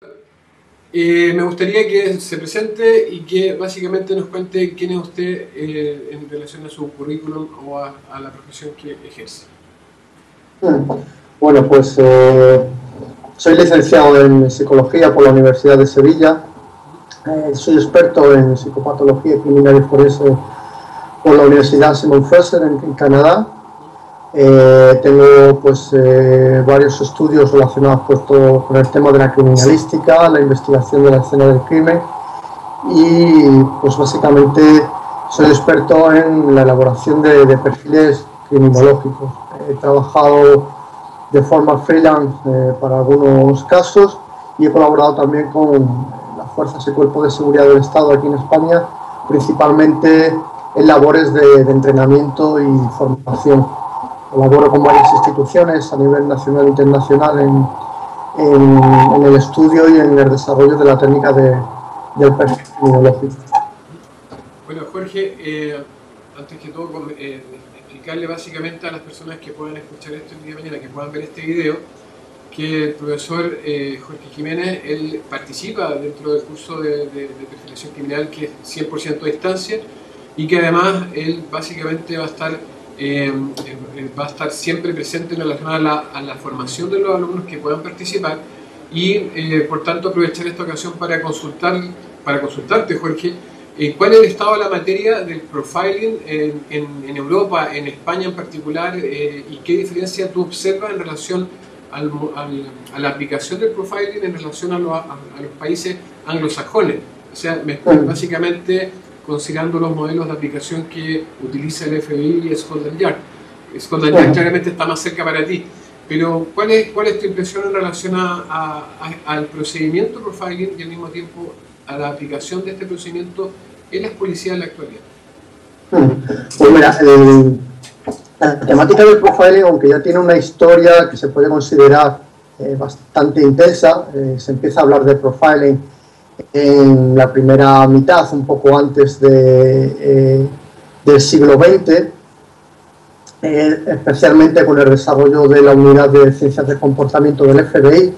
Me gustaría que se presente y que básicamente nos cuente quién es usted en relación a su currículum o a la profesión que ejerce. Bueno, pues soy licenciado en Psicología por la Universidad de Sevilla. Soy experto en psicopatología y criminal forense por la Universidad Simon Fraser en Canadá. Tengo pues varios estudios relacionados con el tema de la criminalística, la investigación de la escena del crimen y pues básicamente soy experto en la elaboración de perfiles criminológicos. He trabajado de forma freelance para algunos casos y he colaborado también con las fuerzas y cuerpos de seguridad del Estado aquí en España, principalmente en labores de entrenamiento y formación. Colaboro con varias instituciones a nivel nacional e internacional en el estudio y en el desarrollo de la técnica del perfil criminológico. Bueno, Jorge, antes que todo, explicarle básicamente a las personas que puedan escuchar esto el día de mañana, que puedan ver este video, que el profesor Jorge Jiménez, él participa dentro del curso de perfilación criminal que es 100% a distancia y que además él básicamente va a estar siempre presente en relación a la formación de los alumnos que puedan participar y por tanto aprovechar esta ocasión para consultarte, Jorge, ¿cuál es el estado de la materia del profiling en Europa, en España en particular, y qué diferencia tú observas en relación a la aplicación del profiling en relación a los países anglosajones? O sea, básicamente considerando los modelos de aplicación que utiliza el FBI y Scotland Yard. Scotland Yard claramente está más cerca para ti, pero ¿cuál es tu impresión en relación al procedimiento profiling y al mismo tiempo a la aplicación de este procedimiento en las policías en la actualidad? Pues mira, la temática del profiling, aunque ya tiene una historia que se puede considerar bastante intensa, se empieza a hablar de profiling en la primera mitad, un poco antes del siglo XX, especialmente con el desarrollo de la unidad de ciencias de comportamiento del FBI,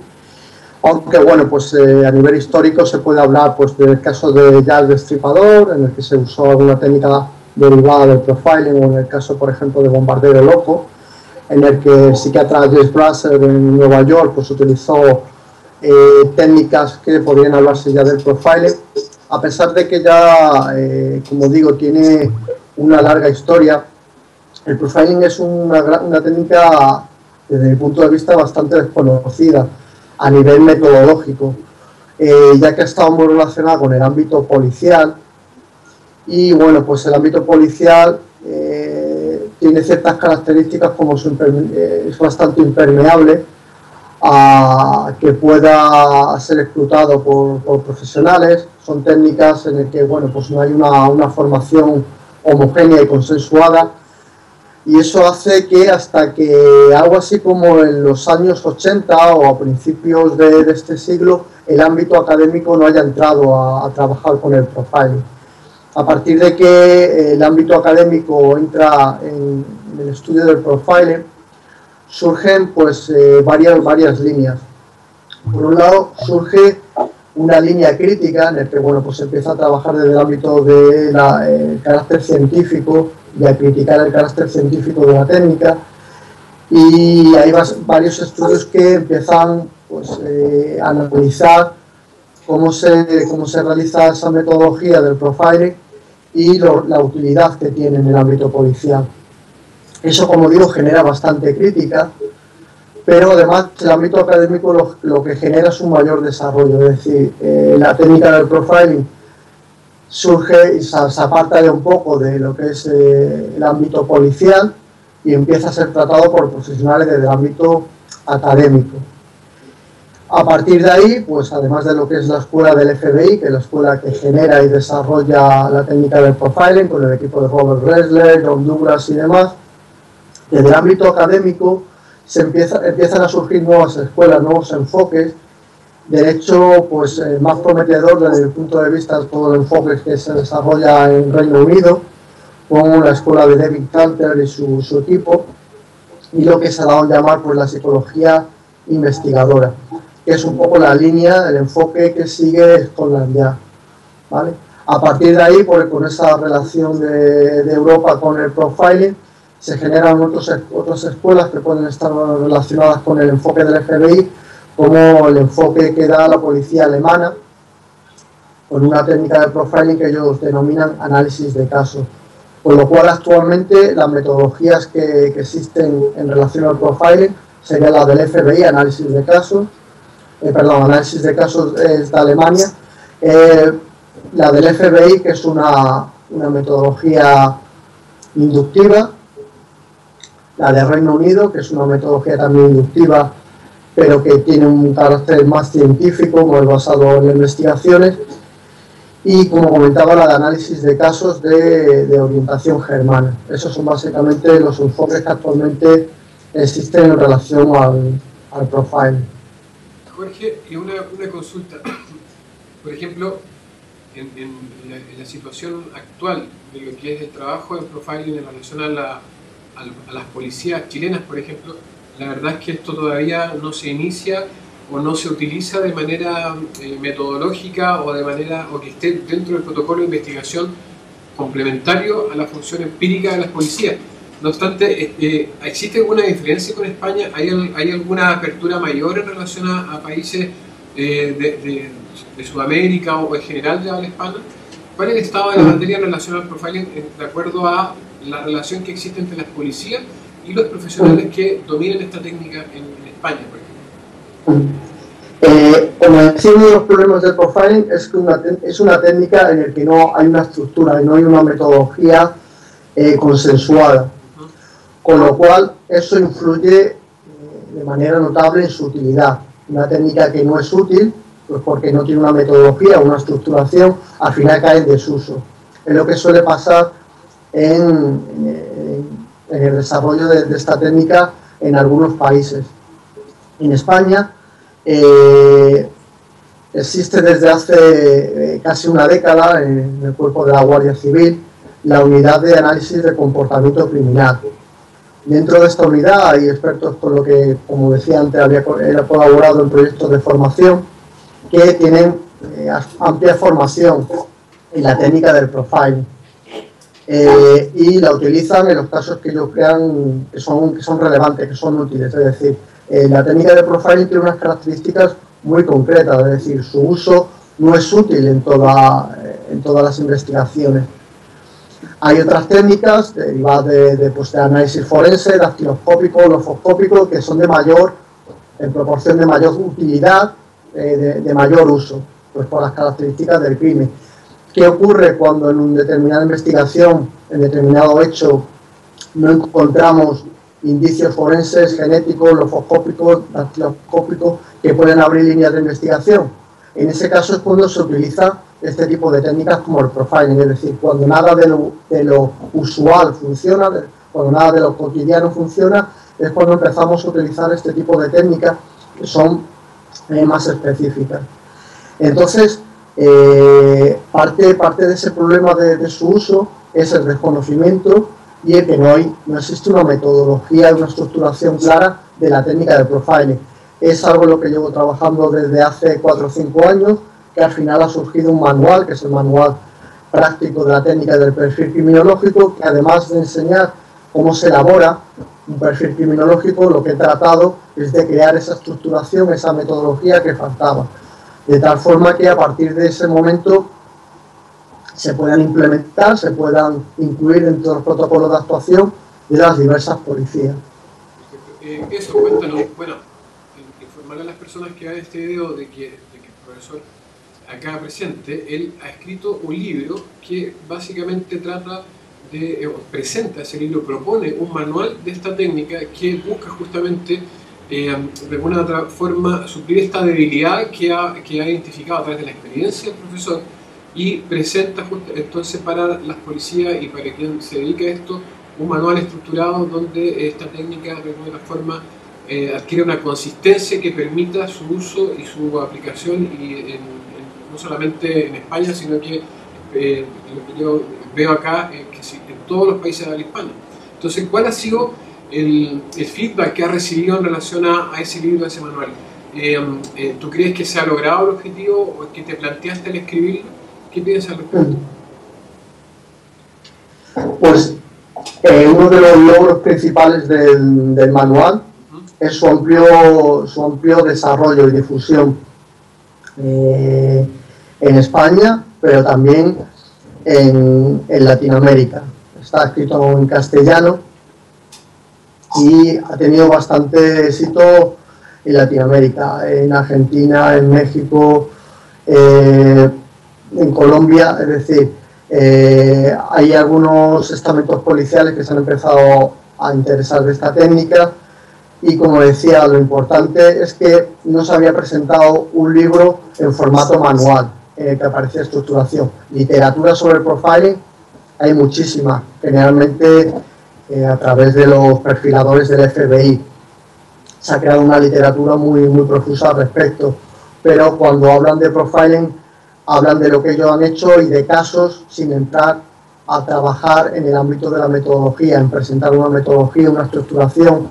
aunque bueno, pues a nivel histórico se puede hablar pues del caso de Jack el Destripador, en el que se usó alguna técnica derivada del profiling, o en el caso, por ejemplo, de Bombardero Loco, en el que el psiquiatra James Brasser en Nueva York pues utilizó técnicas que podrían hablarse ya del profiling, a pesar de que ya, como digo, tiene una larga historia. El profiling es una técnica, desde mi punto de vista, bastante desconocida a nivel metodológico, ya que ha estado muy relacionada con el ámbito policial, y bueno, pues el ámbito policial tiene ciertas características como es bastante impermeable a que pueda ser explotado por profesionales. Son técnicas en las que bueno, pues no hay una formación homogénea y consensuada, y eso hace que hasta que algo así como en los años 80 o a principios de este siglo el ámbito académico no haya entrado a trabajar con el profiling. A partir de que el ámbito académico entra en el estudio del profiling, surgen pues varias líneas. Por un lado surge una línea crítica en la que bueno, pues se empieza a trabajar desde el ámbito del carácter científico y a criticar el carácter científico de la técnica, y hay varios estudios que empiezan pues, a analizar cómo se realiza esa metodología del profiling y la utilidad que tiene en el ámbito policial. Eso, como digo, genera bastante crítica, pero además el ámbito académico lo que genera es un mayor desarrollo, es decir, la técnica del profiling surge y se aparta de un poco de lo que es el ámbito policial y empieza a ser tratado por profesionales desde el ámbito académico. A partir de ahí, pues además de lo que es la escuela del FBI, que es la escuela que genera y desarrolla la técnica del profiling, con el equipo de Robert Ressler, John Douglas y demás, desde el ámbito académico empiezan a surgir nuevas escuelas, nuevos enfoques. De hecho, pues más prometedor desde el punto de vista de todo el enfoque que se desarrolla en Reino Unido, con la escuela de David Canter y su equipo, y lo que se ha dado a llamar pues la psicología investigadora. que es un poco la línea, el enfoque que sigue Scotland Yard, ¿vale? A partir de ahí, con esa relación de Europa con el profiling, se generan otras escuelas que pueden estar relacionadas con el enfoque del FBI, como el enfoque que da la policía alemana, con una técnica de profiling que ellos denominan análisis de casos. Con lo cual, actualmente, las metodologías que existen en relación al profiling serían la del FBI, análisis de casos, análisis de casos es de Alemania, la del FBI, que es una metodología inductiva, la del Reino Unido, que es una metodología también inductiva, pero que tiene un carácter más científico, más basado en investigaciones, y como comentaba, la de análisis de casos de orientación germana. Esos son básicamente los enfoques que actualmente existen en relación al profiling. Jorge, y una consulta. Por ejemplo, en la situación actual de lo que es el trabajo en profiling en relación a las policías chilenas, por ejemplo, la verdad es que esto todavía no se inicia o no se utiliza de manera metodológica o que esté dentro del protocolo de investigación complementario a la función empírica de las policías. No obstante, ¿existe alguna diferencia con España? ¿Hay alguna apertura mayor en relación a países de Sudamérica o en general de habla hispana? ¿Cuál es el estado de la materia en relación al profiling de acuerdo a la relación que existe entre las policías y los profesionales que dominan esta técnica en España, por ejemplo? Como decía, uno de los problemas del profiling es que es una técnica en la que no hay una estructura y no hay una metodología consensuada, con lo cual eso influye de manera notable en su utilidad. Una técnica que no es útil, pues porque no tiene una metodología, una estructuración, al final cae en desuso. Es lo que suele pasar en el desarrollo de esta técnica en algunos países. En España existe desde hace casi una década en el cuerpo de la Guardia Civil la unidad de análisis de comportamiento criminal. Dentro de esta unidad hay expertos, por lo que, como decía antes, había colaborado en proyectos de formación que tienen amplia formación en la técnica del profiling y la utilizan en los casos que ellos crean que son relevantes, que son útiles. Es decir, la técnica de profiling tiene unas características muy concretas, es decir, su uso no es útil en todas las investigaciones. Hay otras técnicas derivadas de análisis forense, dactiloscópico, lofoscópico, que son en proporción de mayor utilidad, de mayor uso, pues por las características del crimen. ¿Qué ocurre cuando en una determinada investigación, en determinado hecho, no encontramos indicios forenses, genéticos, lofoscópicos, dactiloscópicos, que pueden abrir líneas de investigación? En ese caso es cuando se utiliza este tipo de técnicas como el profiling, es decir, cuando nada de lo usual funciona, cuando nada de lo cotidiano funciona, es cuando empezamos a utilizar este tipo de técnicas que son más específicas. Entonces, parte de ese problema de su uso es el desconocimiento y el que no existe una metodología, una estructuración clara de la técnica de profiling. Es algo en lo que llevo trabajando desde hace 4 o 5 años, que al final ha surgido un manual, que es el manual práctico de la técnica del perfil criminológico, que además de enseñar cómo se elabora un perfil criminológico, lo que he tratado es de crear esa estructuración, esa metodología que faltaba, de tal forma que a partir de ese momento se puedan implementar, se puedan incluir dentro de los protocolos de actuación de las diversas policías. Eso, cuéntanos, bueno, informar a las personas que vean este video de que el profesor acá presente, él ha escrito un libro que básicamente presenta ese libro, propone un manual de esta técnica que busca justamente de alguna u otra forma suplir esta debilidad que ha identificado a través de la experiencia del profesor, y presenta entonces para las policías y para quien se dedica a esto un manual estructurado donde esta técnica de alguna forma adquiere una consistencia que permita su uso y su aplicación no solamente en España, sino que lo que yo veo acá que en todos los países de habla hispana. Entonces, ¿cuál ha sido el feedback que ha recibido en relación a ese libro, a ese manual? ¿Tú crees que se ha logrado el objetivo o que te planteaste al escribirlo? ¿Qué piensas al respecto? Pues uno de los logros principales del manual es su amplio desarrollo y difusión en España, pero también en Latinoamérica. Está escrito en castellano y ha tenido bastante éxito en Latinoamérica, en Argentina, en México, en Colombia. Es decir, hay algunos estamentos policiales que se han empezado a interesar de esta técnica y, como decía, lo importante es que no se había presentado un libro en formato manual en el que aparecía estructuración. Literatura sobre el profiling hay muchísima, generalmente a través de los perfiladores del FBI. Se ha creado una literatura muy profusa al respecto, pero cuando hablan de profiling hablan de lo que ellos han hecho y de casos sin entrar a trabajar en el ámbito de la metodología, en presentar una metodología, una estructuración,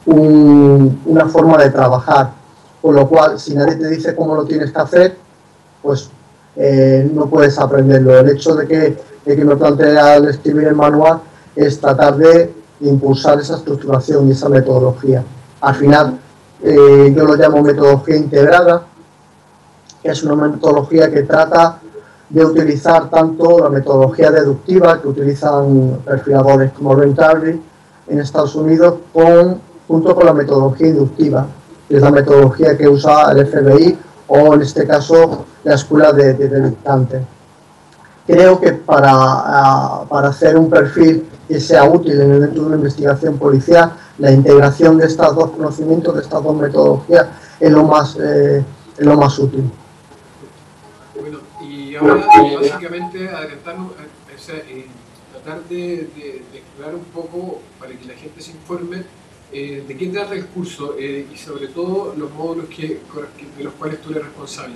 una forma de trabajar. Con lo cual, si nadie te dice cómo lo tienes que hacer, pues no puedes aprenderlo. El hecho de que me plantea al escribir el manual es tratar de impulsar esa estructuración y esa metodología. Al final, yo lo llamo metodología integrada, que es una metodología que trata de utilizar tanto la metodología deductiva que utilizan perfiladores como Rentable en Estados Unidos, junto con la metodología inductiva, que es la metodología que usa el FBI o, en este caso, la escuela de dictantes. Creo que para hacer un perfil que sea útil en el dentro de una investigación policial, la integración de estos dos conocimientos, de estas dos metodologías, es lo más útil. Bueno, y ahora básicamente adelantarnos, tratar de explorar un poco para que la gente se informe de qué trata el curso y sobre todo los módulos de los cuales tú eres responsable.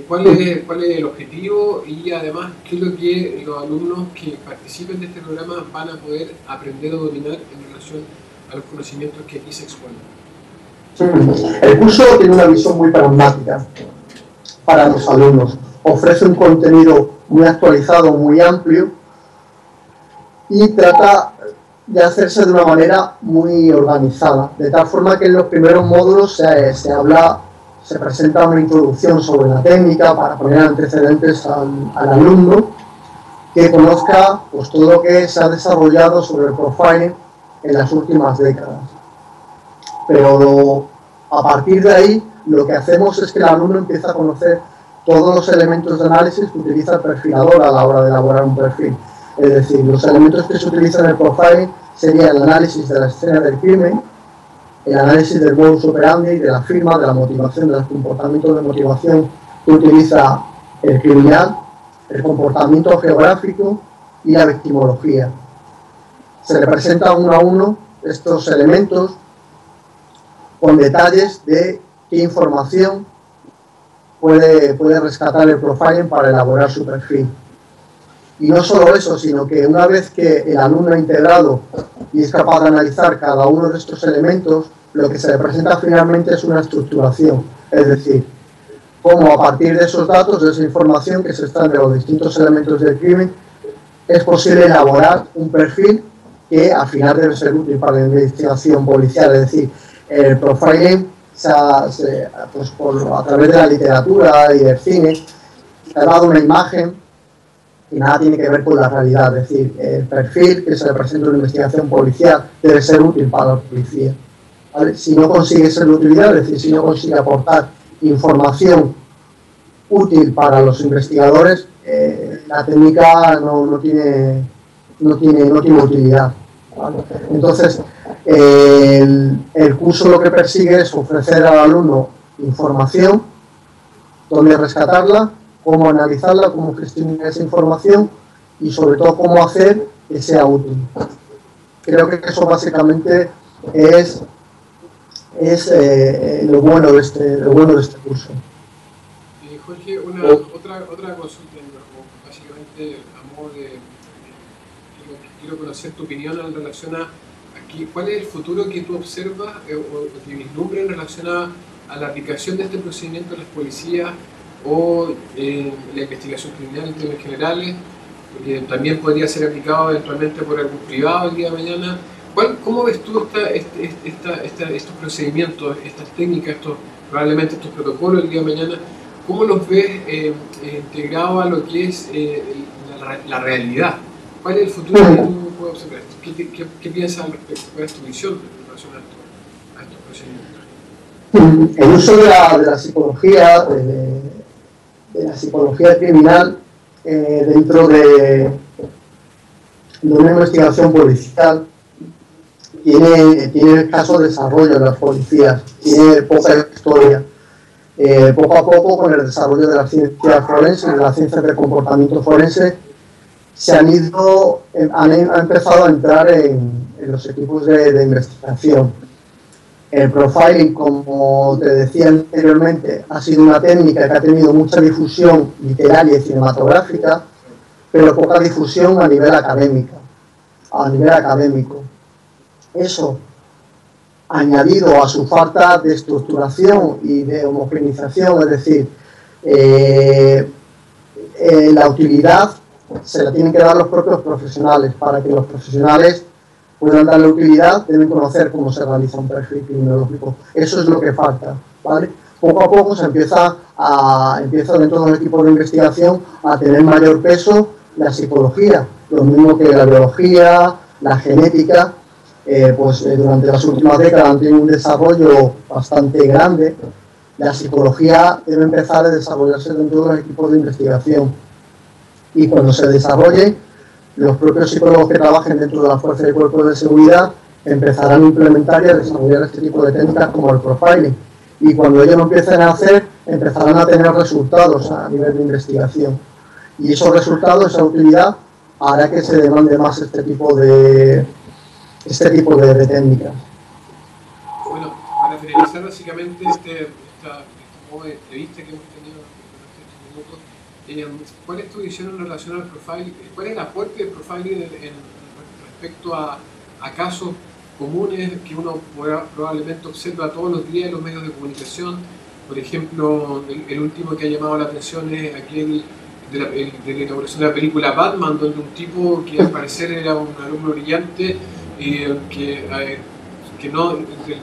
¿Cuál es el objetivo y además qué es lo que los alumnos que participen de este programa van a poder aprender o dominar en relación a los conocimientos que aquí se exponen? El curso tiene una visión muy pragmática para los alumnos. Ofrece un contenido muy actualizado, muy amplio y trata de hacerse de una manera muy organizada, de tal forma que en los primeros módulos se presenta una introducción sobre la técnica para poner antecedentes al alumno, que conozca pues, todo lo que se ha desarrollado sobre el profiling en las últimas décadas. Pero a partir de ahí, lo que hacemos es que el alumno empieza a conocer todos los elementos de análisis que utiliza el perfilador a la hora de elaborar un perfil. Es decir, los elementos que se utilizan en el profiling serían el análisis de la escena del crimen, el análisis del modus operandi, de la firma, de la motivación, de los comportamientos de motivación que utiliza el criminal, el comportamiento geográfico y la victimología. Se le presenta uno a uno estos elementos con detalles de qué información puede rescatar el profiling para elaborar su perfil. Y no solo eso, sino que una vez que el alumno ha integrado y es capaz de analizar cada uno de estos elementos, lo que se le presenta finalmente es una estructuración. Es decir, cómo a partir de esos datos, de esa información que se extrae de los distintos elementos del crimen, es posible elaborar un perfil que al final debe ser útil para la investigación policial. Es decir, el profiling pues a través de la literatura y del cine ha dado una imagen que nada tiene que ver con la realidad. Es decir, el perfil que se le presenta en una investigación policial debe ser útil para la policía, ¿vale? Si no consigue ser de utilidad, es decir, si no consigue aportar información útil para los investigadores, la técnica no tiene utilidad, ¿vale? Entonces, el curso lo que persigue es ofrecer al alumno información, dónde rescatarla, cómo analizarla, cómo gestionar esa información y sobre todo cómo hacer que sea útil. Creo que eso básicamente es lo bueno de este curso. Jorge, otra consulta, básicamente a modo de quiero conocer tu opinión en relación a aquí, ¿cuál es el futuro que tú observas o que vislumbras en relación a a la aplicación de este procedimiento en las policías o la investigación criminal en términos generales, porque también podría ser aplicado eventualmente por algún privado el día de mañana. ¿Cómo ves tú estos procedimientos, estas técnicas, probablemente estos protocolos el día de mañana? ¿Cómo los ves integrados a lo que es la realidad? ¿Cuál es el futuro que tú puedes observar? ¿Qué piensas al respecto? ¿Cuál es tu visión en relación a estos procedimientos? El uso de la psicología, de la psicología criminal dentro de una investigación policial tiene escaso desarrollo en las policías, tiene poca historia. Poco a poco, con el desarrollo de las ciencias forenses, de las ciencias del comportamiento forense, han empezado a entrar en los equipos de investigación. El profiling, como te decía anteriormente, ha sido una técnica que ha tenido mucha difusión literaria y cinematográfica, pero poca difusión a nivel académico. Eso, añadido a su falta de estructuración y de homogeneización, es decir, la utilidad se la tienen que dar los propios profesionales. Para que los profesionales puedan darle utilidad, deben conocer cómo se realiza un perfil criminológico. Eso es lo que falta, ¿vale? Poco a poco se empieza dentro de un equipo de investigación a tener mayor peso la psicología, lo mismo que la biología, la genética. Durante las últimas décadas han tenido un desarrollo bastante grande. La psicología debe empezar a desarrollarse dentro de los equipos de investigación, y cuando se desarrolle, los propios psicólogos que trabajen dentro de la fuerza y cuerpos de seguridad empezarán a implementar y a desarrollar este tipo de técnicas como el profiling, y cuando ellos lo empiecen a hacer, empezarán a tener resultados a nivel de investigación, y esos resultados, esa utilidad, hará que se demande más este tipo de técnicas. Bueno, para finalizar básicamente esta modo de entrevista que hemos tenido en estos minutos, ¿cuál es tu visión en relación al profiling? ¿Cuál es el aporte del profiling respecto a casos comunes que uno probablemente observa todos los días en los medios de comunicación? Por ejemplo, el último que ha llamado la atención es aquel de la inauguración de la película Batman, donde un tipo que al parecer era un alumno brillante, del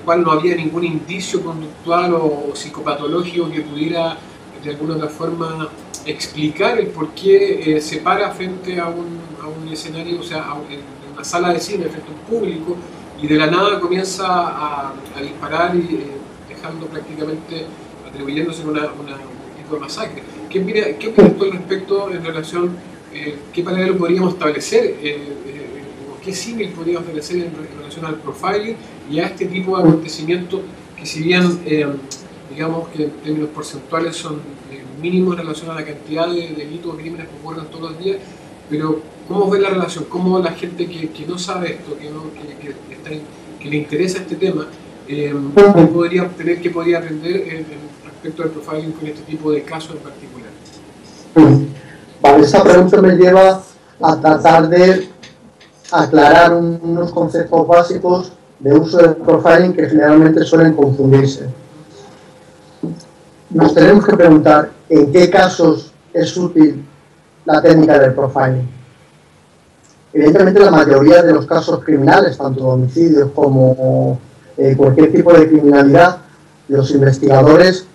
cual no había ningún indicio conductual o psicopatológico que pudiera de alguna otra forma explicar el por qué se para frente a un escenario, o sea, en una sala de cine, frente a un público, y de la nada comienza a disparar y dejando prácticamente, atribuyéndose a un tipo de masacre. ¿Qué opinas tú al respecto en relación, qué paralelo podríamos establecer, qué símil podríamos establecer en relación al profiling y a este tipo de acontecimientos que, si bien digamos que en términos porcentuales son mínimos en relación a la cantidad de delitos o crímenes que ocurren todos los días, pero ¿cómo ves la relación? ¿Cómo la gente que no sabe esto, que le interesa este tema, qué podría obtener, qué podría aprender respecto al profiling con este tipo de casos en particular? Vale, esta pregunta me lleva a tratar de aclarar unos conceptos básicos de uso del profiling que generalmente suelen confundirse. Nos tenemos que preguntar en qué casos es útil la técnica del profiling. Evidentemente, la mayoría de los casos criminales, tanto homicidios como cualquier tipo de criminalidad, los investigadores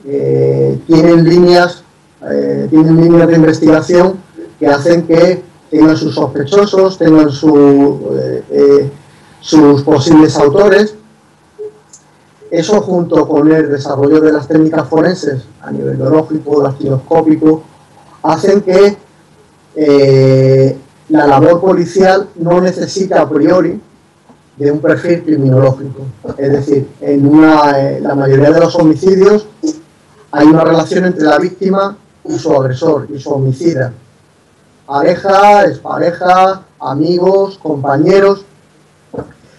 tienen líneas de investigación que hacen que tengan sus sospechosos, tengan sus posibles autores. Eso, junto con el desarrollo de las técnicas forenses a nivel biológico, dactiloscópico, hacen que la labor policial no necesita a priori de un perfil criminológico. Es decir, la mayoría de los homicidios hay una relación entre la víctima y su agresor, y su homicida. Pareja, expareja, amigos, compañeros.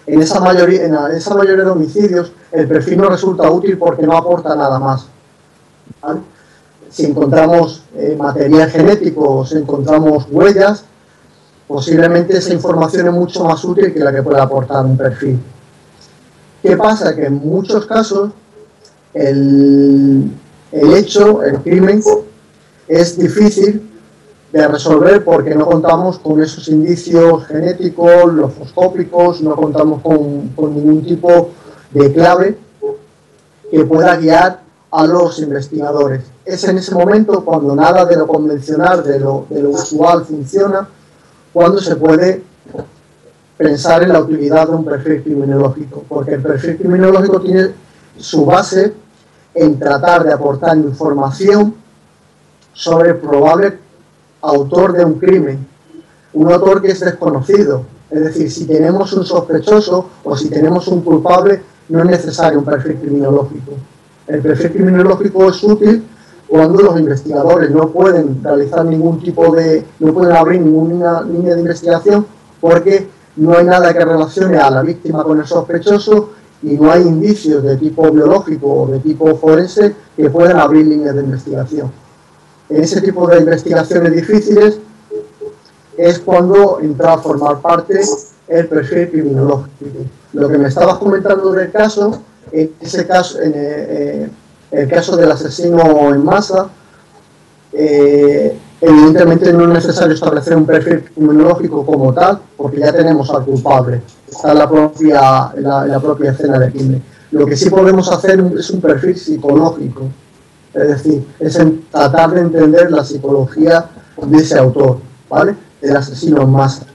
En esa mayoría de homicidios el perfil no resulta útil porque no aporta nada más, ¿vale? Si encontramos material genético o si encontramos huellas, posiblemente esa información es mucho más útil que la que puede aportar un perfil. ¿Qué pasa? Que en muchos casos el hecho, el crimen, es difícil de resolver porque no contamos con esos indicios genéticos, los foscópicos, no contamos con ningún tipo de clave que pueda guiar a los investigadores. Es en ese momento cuando nada de lo convencional, de lo usual funciona, cuando se puede pensar en la utilidad de un perfil criminológico, porque el perfil criminológico tiene su base en tratar de aportar información sobre el probable autor de un crimen, un autor que es desconocido. Es decir, si tenemos un sospechoso o si tenemos un culpable, no es necesario un perfil criminológico. El perfil criminológico es útil cuando los investigadores no pueden realizar ningún tipo de, no pueden abrir ninguna línea de investigación porque no hay nada que relacione a la víctima con el sospechoso y no hay indicios de tipo biológico o de tipo forense que puedan abrir líneas de investigación. En ese tipo de investigaciones difíciles es cuando entra a formar parte el perfil criminológico. Lo que me estabas comentando del caso, en ese caso, el caso del asesino en masa, evidentemente no es necesario establecer un perfil criminológico como tal, porque ya tenemos al culpable, está en la propia escena del crimen. Lo que sí podemos hacer es un perfil psicológico, es decir, es tratar de entender la psicología de ese autor, ¿vale? Del asesino en masa.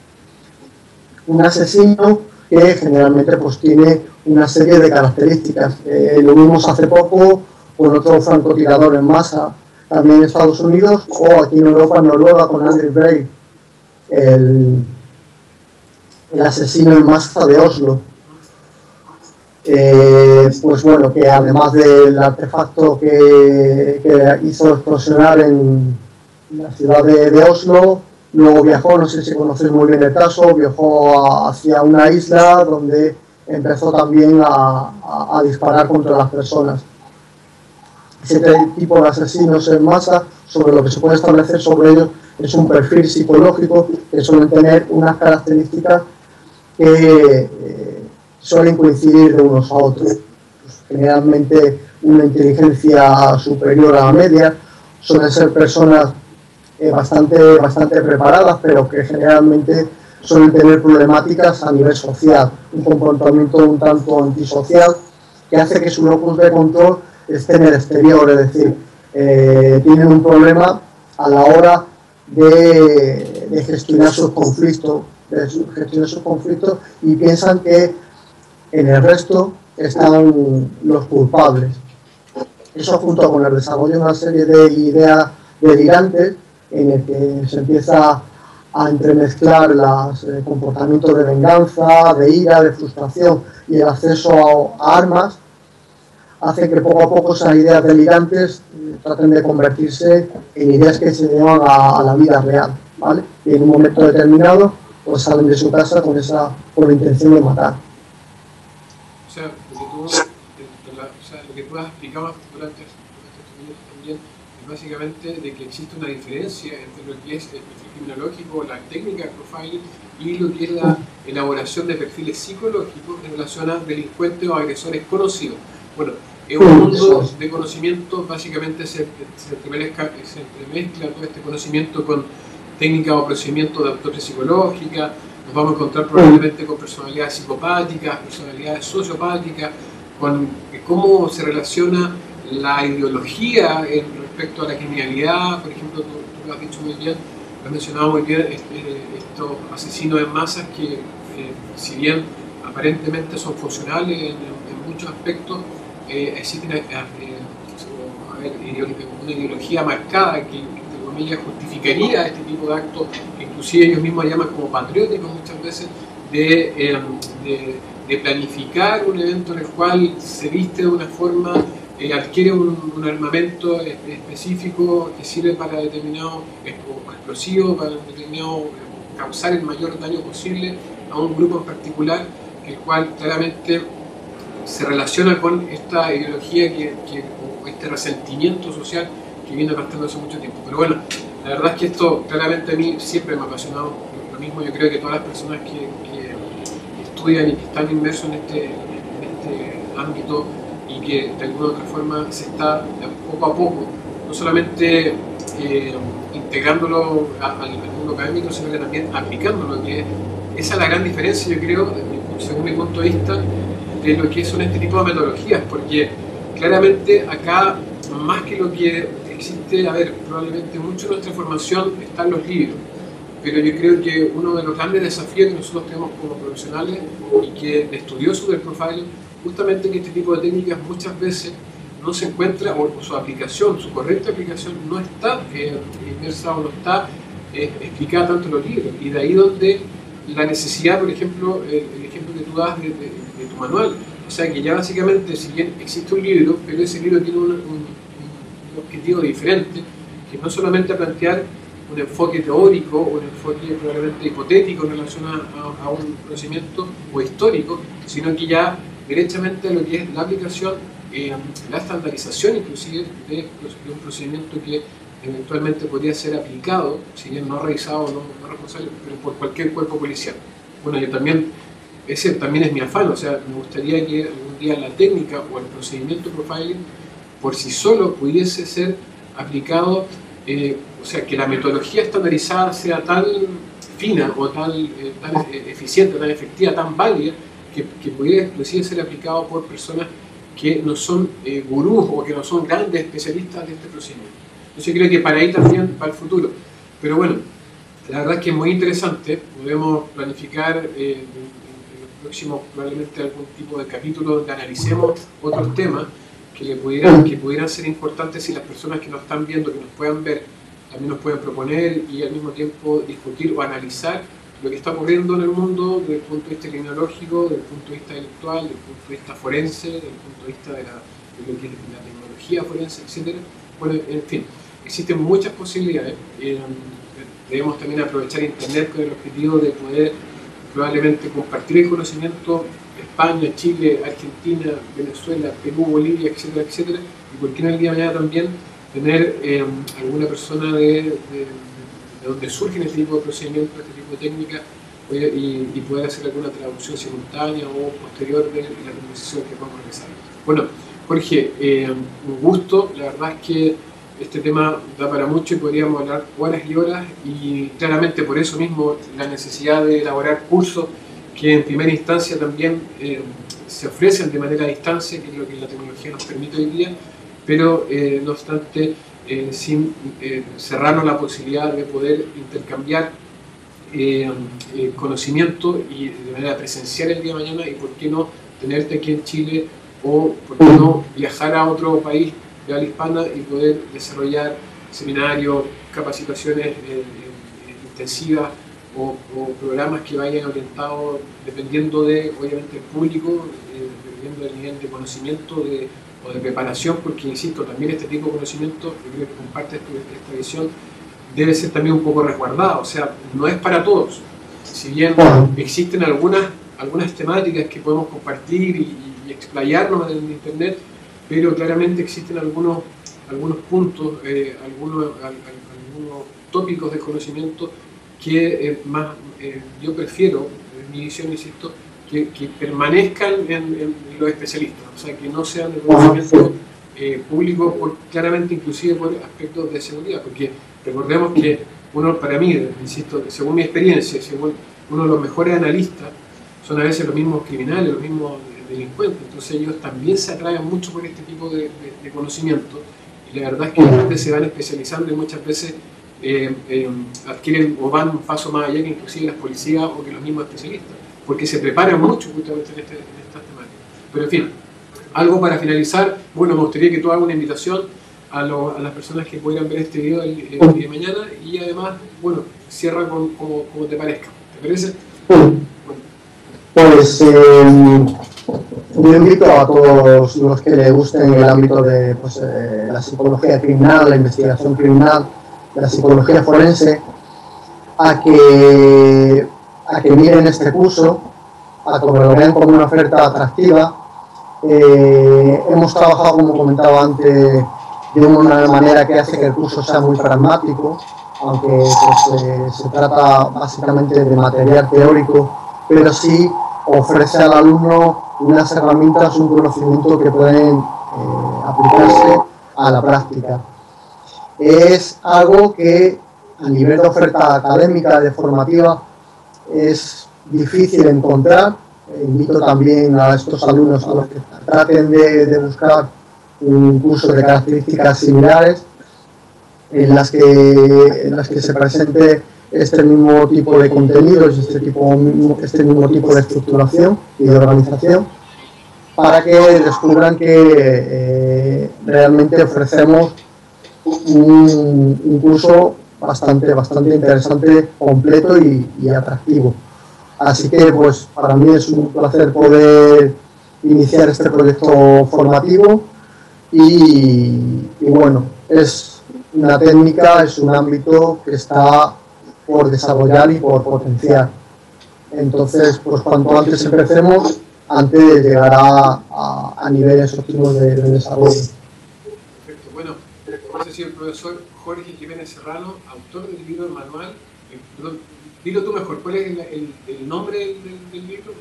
Un asesino que generalmente pues tiene una serie de características. Lo vimos hace poco con otro francotirador en masa, también en Estados Unidos, o aquí en Europa, en Noruega, con Andrew Breivik, el asesino en masa de Oslo. Pues bueno, que además del artefacto que hizo explosionar en la ciudad de Oslo, luego viajó, no sé si conocéis muy bien el caso, viajó hacia una isla donde empezó también a disparar contra las personas. Ese tipo de asesinos en masa, sobre lo que se puede establecer sobre ellos, es un perfil psicológico que suelen tener unas características que suelen coincidir de unos a otros. Pues, generalmente una inteligencia superior a la media, suelen ser personas bastante preparadas, pero que generalmente suelen tener problemáticas a nivel social, un comportamiento un tanto antisocial que hace que su locus de control esté en el exterior, es decir, tienen un problema a la hora de gestionar sus conflictos, y piensan que en el resto están los culpables. Eso junto con el desarrollo de una serie de ideas delirantes en el que se empieza a entremezclar los comportamientos de venganza, de ira, de frustración y el acceso a armas, hace que poco a poco esas ideas delirantes traten de convertirse en ideas que se llevan a la vida real, ¿vale? Y en un momento determinado pues salen de su casa con la intención de matar. O sea, lo que tú has explicado durante también es básicamente de que existe una diferencia entre lo que es el perfil criminológico, la técnica de profiling y lo que es la elaboración de perfiles psicológicos en relación a delincuentes o agresores conocidos. Bueno, en un mundo de conocimiento básicamente se entremezcla todo este conocimiento con técnicas o procedimientos de autopsia psicológica. Nos vamos a encontrar probablemente con personalidades psicopáticas, personalidades sociopáticas, con cómo se relaciona la ideología respecto a la criminalidad. Por ejemplo, tú lo has dicho muy bien, lo has mencionado muy bien, estos asesinos en masas que, si bien aparentemente son funcionales en muchos aspectos, existe una ideología marcada que, entre comillas, justificaría este tipo de actos, que inclusive ellos mismos llaman como patrióticos muchas veces, de planificar un evento en el cual se viste de una forma, adquiere un armamento específico que sirve para determinado explosivo, para determinado causar el mayor daño posible a un grupo en particular, el cual claramente se relaciona con esta ideología o este resentimiento social que viene arrastrando hace mucho tiempo. Pero bueno, la verdad es que esto claramente a mí siempre me ha apasionado. Lo mismo yo creo que todas las personas que estudian y que están inmersos en este ámbito y que de alguna u otra forma se está poco a poco, no solamente integrándolo al mundo académico, sino que también aplicándolo, que esa es la gran diferencia, yo creo, según mi punto de vista, de lo que son este tipo de metodologías, porque claramente acá, más que lo que existe, a ver, probablemente mucho de nuestra formación está en los libros, pero yo creo que uno de los grandes desafíos que nosotros tenemos como profesionales y que estudiosos del profiling, justamente que este tipo de técnicas muchas veces no se encuentra, o su aplicación, su correcta aplicación no está inmersa o no está explicada tanto en los libros, y de ahí donde la necesidad, por ejemplo, el ejemplo que tú das de tu manual, o sea que ya básicamente, si bien existe un libro, pero ese libro tiene un objetivo diferente, que no solamente plantear un enfoque teórico o un enfoque probablemente hipotético en relación a un conocimiento o histórico, sino que ya derechamente lo que es la aplicación, la estandarización inclusive de un procedimiento que eventualmente podría ser aplicado, si bien no revisado, no responsable, pero por cualquier cuerpo policial. Bueno, yo también, ese también es mi afán, o sea, me gustaría que algún día la técnica o el procedimiento profiling por sí solo pudiese ser aplicado, o sea, que la metodología estandarizada sea tan fina o tan eficiente, tan efectiva, tan válida, que pudiera inclusive ser aplicado por personas que no son gurús o que no son grandes especialistas de este procedimiento. Entonces creo que para ahí también, para el futuro. Pero bueno, la verdad es que es muy interesante, podemos planificar en los próximos probablemente algún tipo de capítulo donde analicemos otros temas que pudieran ser importantes si las personas que nos están viendo, que nos puedan ver, también nos pueden proponer y al mismo tiempo discutir o analizar lo que está ocurriendo en el mundo desde el punto de vista criminológico, desde el punto de vista intelectual, desde el punto de vista forense, desde el punto de vista de lo que es la tecnología forense, etc. Bueno, en fin, existen muchas posibilidades. Debemos también aprovechar Internet con el objetivo de poder probablemente compartir el conocimiento de España, Chile, Argentina, Venezuela, Perú, Bolivia, etcétera, etcétera, y por qué no el día de mañana también tener alguna persona de donde surgen este tipo de procedimientos, este tipo de técnicas, y poder hacer alguna traducción simultánea o posterior de la conversación que vamos a realizar. Bueno, Jorge, un gusto, la verdad es que este tema da para mucho y podríamos hablar horas y horas, y claramente por eso mismo la necesidad de elaborar cursos que en primera instancia también se ofrecen de manera a distancia, que es lo que la tecnología nos permite hoy día, pero no obstante sin cerrarnos la posibilidad de poder intercambiar conocimiento y de manera presencial el día de mañana, y por qué no tenerte aquí en Chile, o por qué no viajar a otro país de habla hispana y poder desarrollar seminarios, capacitaciones intensivas o programas que vayan orientados dependiendo de, obviamente, el público, dependiendo del nivel de conocimiento o de preparación, porque insisto, también este tipo de conocimiento, yo creo que comparte esta visión, debe ser también un poco resguardado, o sea, no es para todos. Si bien existen algunas temáticas que podemos compartir y explayarnos en Internet, pero claramente existen algunos puntos, algunos tópicos de conocimiento que yo prefiero, en mi visión, insisto, que permanezcan en los especialistas, o sea, que no sean de conocimiento público, claramente inclusive por aspectos de seguridad, porque recordemos que para mí, insisto, según mi experiencia, según uno de los mejores analistas, son a veces los mismos criminales, los mismos delincuentes, entonces ellos también se atraen mucho por este tipo de conocimiento, y la verdad es que después se van especializando y muchas veces adquieren o van un paso más allá que inclusive las policías o que los mismos especialistas, porque se preparan mucho justamente en estas temáticas. Pero en fin, algo para finalizar, bueno, me gustaría que tú hagas una invitación a las personas que pudieran ver este video el día de mañana, y además, bueno, cierra como te parezca. ¿Te parece? Pues yo invito a todos los que les gusten el ámbito de la psicología criminal, la investigación criminal, la psicología forense, a que miren este curso, a que lo vean como una oferta atractiva. Hemos trabajado, como comentaba antes, de una manera que hace que el curso sea muy pragmático, aunque se trata básicamente de material teórico, pero sí ofrece al alumno unas herramientas, un conocimiento que pueden aplicarse a la práctica. Es algo que a nivel de oferta académica, de formativa, es difícil encontrar. Invito también a estos alumnos a los que traten de buscar un curso de características similares en las que se presente este mismo tipo de contenidos, este mismo tipo de estructuración y de organización, para que descubran que realmente ofrecemos un curso bastante interesante, completo y atractivo. Así que pues para mí es un placer poder iniciar este proyecto formativo y bueno, es una técnica, es un ámbito que está por desarrollar y por potenciar. Entonces, pues cuanto antes empecemos, antes llegará a niveles óptimos de desarrollo. Perfecto. Bueno, ese ha sido el profesor Jorge Jiménez Serrano, autor del libro Manual. Perdón, dilo tú mejor, ¿cuál es el nombre del libro?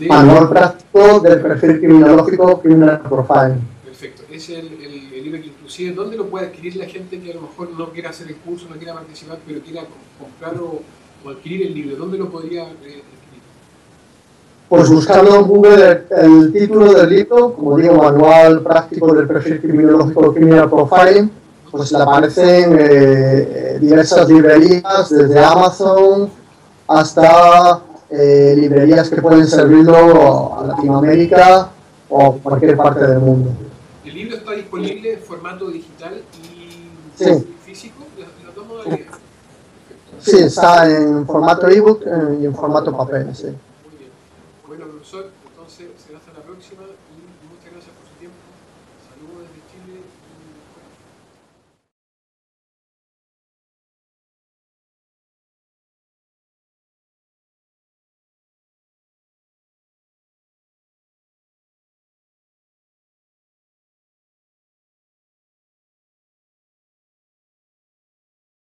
Manual práctico del perfil criminológico, Criminal Profiling. Perfecto, es el libro que inclusive, ¿dónde lo puede adquirir la gente que a lo mejor no quiera hacer el curso, no quiera participar, pero quiera comprar o adquirir el libro? ¿Dónde lo podría adquirir? Pues buscando en Google el título del libro, como digo, Manual práctico del perfil criminológico, Criminal Profiling, pues le aparecen diversas librerías, desde Amazon hasta librerías que pueden servirlo a Latinoamérica o cualquier parte del mundo. ¿El libro está disponible en formato digital y físico? ¿Las dos modalidades? Sí, está en formato ebook y en formato papel, sí. Muy bien. Bueno, profesor, entonces será hasta la próxima.